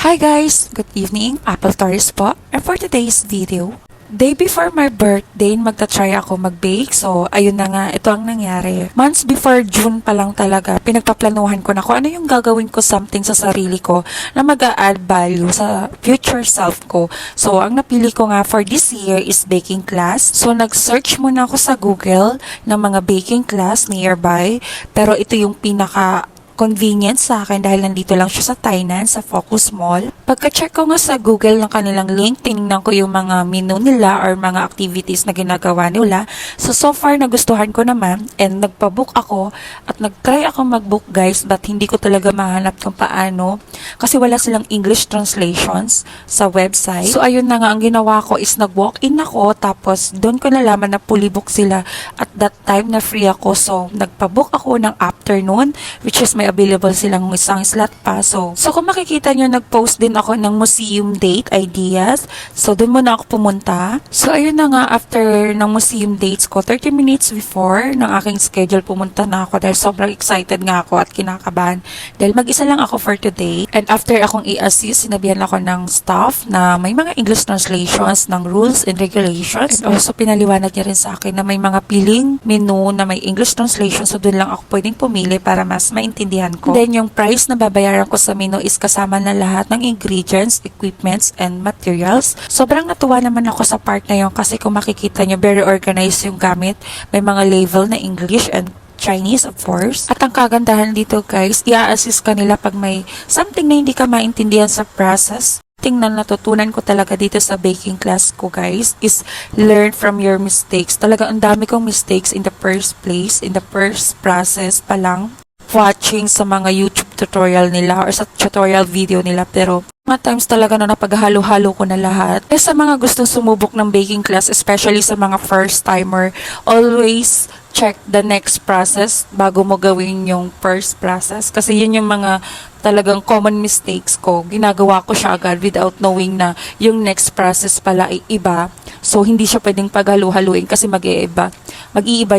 Hi guys! Good evening, Apple Taurus po. And for today's video, day before my birthday, magta-try ako mag-bake. So, ayun na nga, ito ang nangyari. Months before June pa lang talaga, pinagpaplanuhan ko na kung ano yung gagawin ko something sa sarili ko na mag-a-add value sa future self ko. So, ang napili ko nga for this year is baking class. So, nag-search muna ako sa Google ng mga baking class nearby. Pero ito yung pinaka convenient sa akin dahil nandito lang siya sa Tainan, sa Focus Mall. Pagka-check ko nga sa Google ng kanilang link, tinignan ko yung mga menu nila or mga activities na ginagawa nila. So far nagustuhan ko naman and nagpa-book ako at nag-try ako mag-book guys, but hindi ko talaga mahanap kung paano kasi wala silang English translations sa website. So ayun na nga, ang ginawa ko is nag-walk-in ako tapos doon ko nalaman na fully book sila at that time na free ako. So nagpa-book ako ng afternoon which is may available silang isang slot pa. So kung makikita nyo, nag-post din ako ng museum date ideas. So, doon muna ako pumunta. So, ayun na nga, after ng museum dates ko, 30 minutes before ng aking schedule, pumunta na ako dahil sobrang excited nga ako at kinakabahan. Dahil mag-isa lang ako for today. And after akong i-assist, sinabihan ako ng staff na may mga English translations ng rules and regulations. And also, pinaliwanag niya rin sa akin na may mga piling menu na may English translation. So, doon lang ako pwedeng pumili para mas maintindihan ko. Then, yung price na babayaran ko sa menu is kasama na lahat ng ingredients, equipments, and materials. Sobrang natuwa naman ako sa part na yun kasi kung makikita nyo, very organized yung gamit. May mga label na English and Chinese, of course. At ang kagandahan dito, guys, i-assist ka nila pag may something na hindi ka maintindihan sa process. Tingnan natutunan ko talaga dito sa baking class ko guys is learn from your mistakes. Talaga ang dami kong mistakes in the first place, in the first process pa lang. Watching sa mga YouTube tutorial nila or sa tutorial video nila, pero mga times talaga na napaghalo-halo ko na lahat. Sa mga gustong sumubok ng baking class, especially sa mga first timer, always check the next process bago mo gawin yung first process. Kasi yun yung mga talagang common mistakes ko. Ginagawa ko siya agad without knowing na yung next process pala ay iba. So, hindi siya pwedeng paghalo-haluin kasi mag-iiba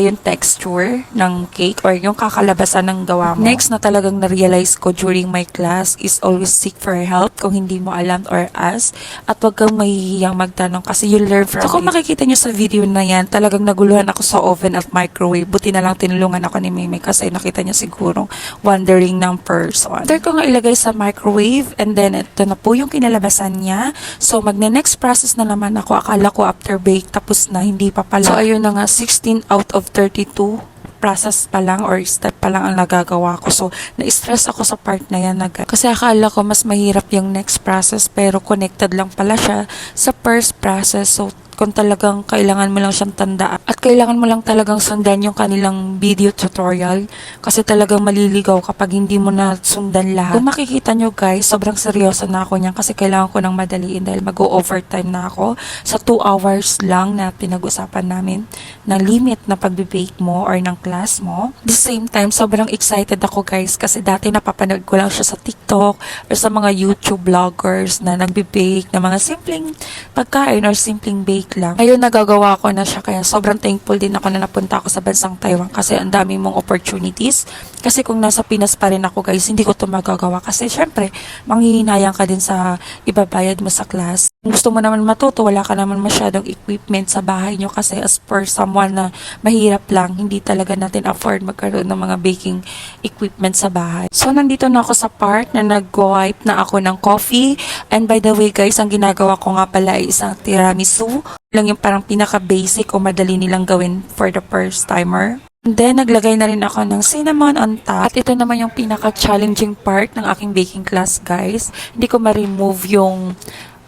yung texture ng cake or yung kakalabasan ng gawa mo. Next na talagang na-realize ko during my class is always seek for help kung hindi mo alam or ask. At wag kang mahihiyang magtanong kasi you'll learn from it. So, kung makikita nyo sa video na yan, talagang naguluhan ako sa oven at microwave. Buti na lang tinulungan ako ni Mimi kasi nakita niya siguro wondering ng person. After ko nga ilagay sa microwave and then ito na po yung kinalabasan niya. So, magne-next process na naman ako. Akala ko after bake tapos na, hindi pa pala. So, ayun na nga, 16 out of 32 process pa lang or step pa lang ang nagagawa ko. So, na-stress ako sa part na yan. Kasi akala ko mas mahirap yung next process pero connected lang pala siya sa first process. So, kung talagang kailangan mo lang siyang tandaan at kailangan mo lang talagang sundan yung kanilang video tutorial kasi talagang maliligaw kapag hindi mo na sundan lahat. Kung makikita nyo guys, sobrang seryoso na ako niyan kasi kailangan ko nang madaliin dahil mag-overtime na ako sa 2 hours lang na pinag-usapan namin na limit na pag-bake mo or ng class mo. At the same time, sobrang excited ako guys kasi dati napapanood ko lang siya sa TikTok or sa mga YouTube vloggers na nagbe-bake na mga simpleng pagkain or simpleng bake lang. Ngayon nagagawa ko na siya kaya sobrang thankful din ako na napunta ako sa bansang Taiwan kasi ang dami mong opportunities. Kasi kung nasa Pinas pa rin ako guys, hindi ko ito magagawa kasi syempre manghihinayang ka din sa ibabayad mo sa class. Kung gusto mo naman matuto, wala ka naman masyadong equipment sa bahay nyo kasi as per someone na mahirap lang, hindi talaga natin afford magkaroon ng mga baking equipment sa bahay. So nandito na ako sa part na nag-wipe na ako ng coffee and by the way guys, ang ginagawa ko nga pala ay isang tiramisu lang yung parang pinaka-basic o madali nilang gawin for the first timer. And then, naglagay na rin ako ng cinnamon on top. At ito naman yung pinaka-challenging part ng aking baking class, guys. Hindi ko ma-remove yung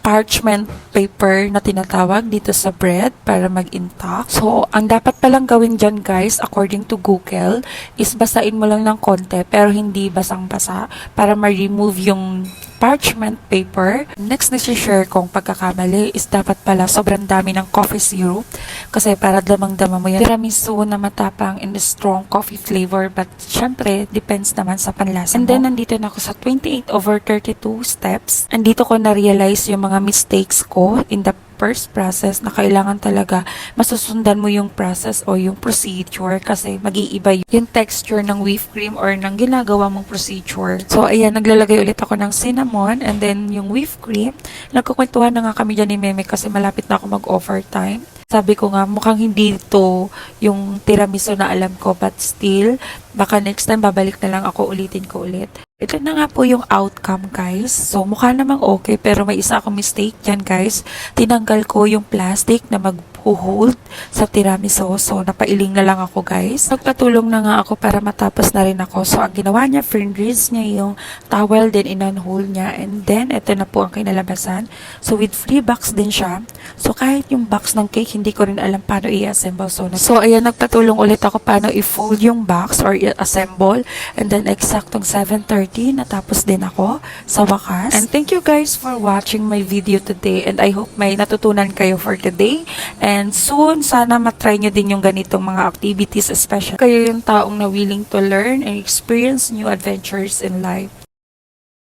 parchment paper na tinatawag dito sa bread para mag-intact. So, ang dapat palang gawin dyan guys, according to Google, is basain mo lang ng konti pero hindi basang-basa para ma-remove yung parchment paper. Next na share kong pagkakamali is dapat pala sobrang dami ng coffee syrup kasi para damang-dama mo yan. Tiramisu na matapang and strong coffee flavor but syempre depends naman sa panlasa mo. And then nandito na ako sa 28 over 32 steps. Andito ko na-realize yung mga mistakes ko in the first process na kailangan talaga masusundan mo yung process o yung procedure kasi mag-iiba yung texture ng whipped cream or ng ginagawa mong procedure. So, ayan, naglalagay ulit ako ng cinnamon and then yung whipped cream. Nagkukwentuhan na nga kami dyan ni Meme kasi malapit na ako mag-overtime. Sabi ko nga, mukhang hindi ito yung tiramisu na alam ko, but still, baka next time babalik na lang ako, ulitin ko ulit. Ito na nga po yung outcome, guys. So, mukha namang okay, pero may isa akong mistake dyan, guys. Tinanggal ko yung plastic na mag-hold sa tiramisu. So, napailing na lang ako, guys. Nagpatulong na nga ako para matapos na rin ako. So, ang ginawa niya, freeze niya yung towel, then in-unhold niya. And then, ito na po ang kinalabasan. So, with free box din siya. So, kahit yung box ng cake, hindi ko rin alam paano i-assemble. So, ayan, nagpatulong ulit ako paano i-fold yung box or i-assemble. And then, eksaktong 7:30, natapos din ako sa wakas. And thank you guys for watching my video today. And I hope may natutunan kayo for today. And soon, sana matry nyo din yung ganitong mga activities, especially kayo yung taong na willing to learn and experience new adventures in life.